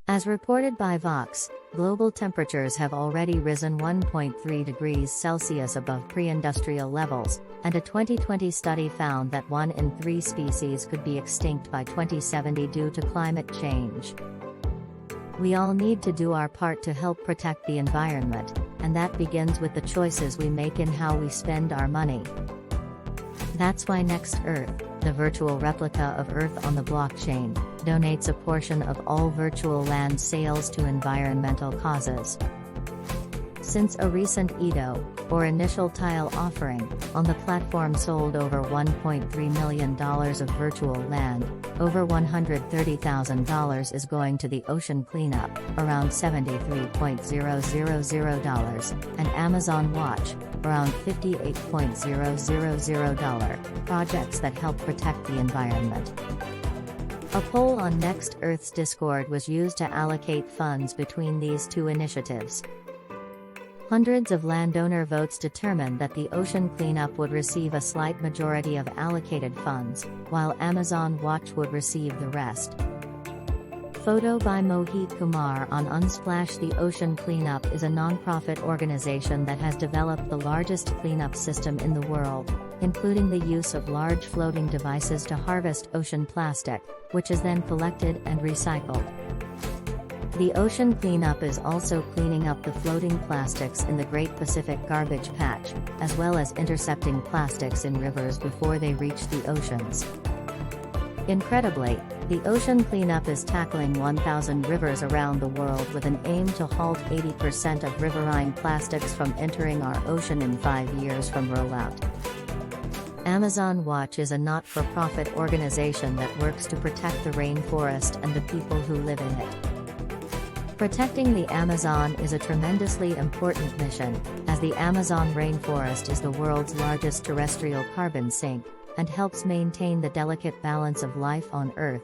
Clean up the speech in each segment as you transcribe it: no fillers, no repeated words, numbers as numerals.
As reported by Vox, global temperatures have already risen 1.3 degrees Celsius above pre-industrial levels, and a 2020 study found that 1 in 3 species could be extinct by 2070 due to climate change. We all need to do our part to help protect the environment, and that begins with the choices we make in how we spend our money. That's why Next Earth, the virtual replica of Earth on the blockchain, donates a portion of all virtual land sales to environmental causes. Since a recent IDO, or initial tile offering, on the platform sold over $1.3 million of virtual land, over $130,000 is going to the ocean cleanup, around $73,000, and Amazon Watch, around $58,000, projects that help protect the environment. A poll on Next Earth's Discord was used to allocate funds between these two initiatives. Hundreds of landowner votes determined that the ocean cleanup would receive a slight majority of allocated funds, while Amazon Watch would receive the rest. Photo by Mohit Kumar on Unsplash. The Ocean Cleanup is a non-profit organization that has developed the largest cleanup system in the world, including the use of large floating devices to harvest ocean plastic, which is then collected and recycled. The Ocean Cleanup is also cleaning up the floating plastics in the Great Pacific Garbage Patch, as well as intercepting plastics in rivers before they reach the oceans. Incredibly, the Ocean Cleanup is tackling 1,000 rivers around the world with an aim to halt 80% of riverine plastics from entering our ocean in 5 years from rollout. Amazon Watch is a not-for-profit organization that works to protect the rainforest and the people who live in it. Protecting the Amazon is a tremendously important mission, as the Amazon rainforest is the world's largest terrestrial carbon sink, and helps maintain the delicate balance of life on Earth.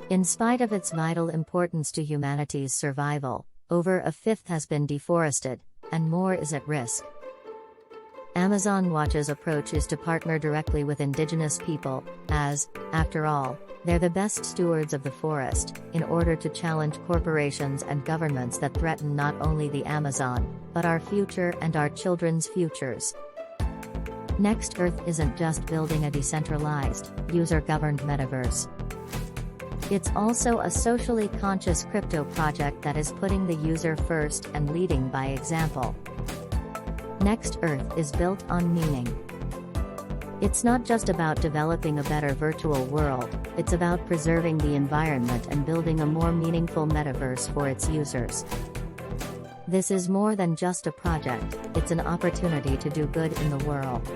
In spite of its vital importance to humanity's survival, over a fifth has been deforested, and more is at risk. Amazon Watch's approach is to partner directly with indigenous people, as, after all, they're the best stewards of the forest, in order to challenge corporations and governments that threaten not only the Amazon, but our future and our children's futures. Next Earth isn't just building a decentralized, user-governed metaverse. It's also a socially conscious crypto project that is putting the user first and leading by example. Next Earth is built on meaning. It's not just about developing a better virtual world, it's about preserving the environment and building a more meaningful metaverse for its users. This is more than just a project, it's an opportunity to do good in the world.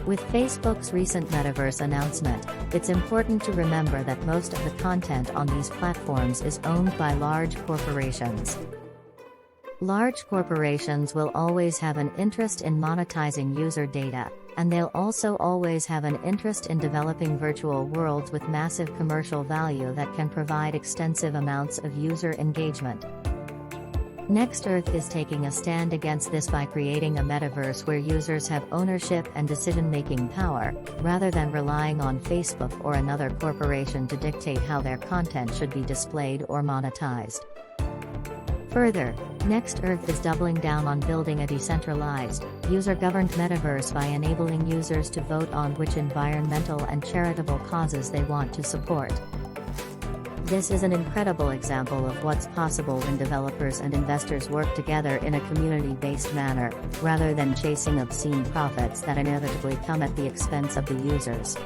With Facebook's recent metaverse announcement, it's important to remember that most of the content on these platforms is owned by large corporations. Large corporations will always have an interest in monetizing user data, and they'll also always have an interest in developing virtual worlds with massive commercial value that can provide extensive amounts of user engagement. Next Earth is taking a stand against this by creating a metaverse where users have ownership and decision-making power, rather than relying on Facebook or another corporation to dictate how their content should be displayed or monetized. Further, Next Earth is doubling down on building a decentralized, user-governed metaverse by enabling users to vote on which environmental and charitable causes they want to support. This is an incredible example of what's possible when developers and investors work together in a community-based manner, rather than chasing obscene profits that inevitably come at the expense of the users.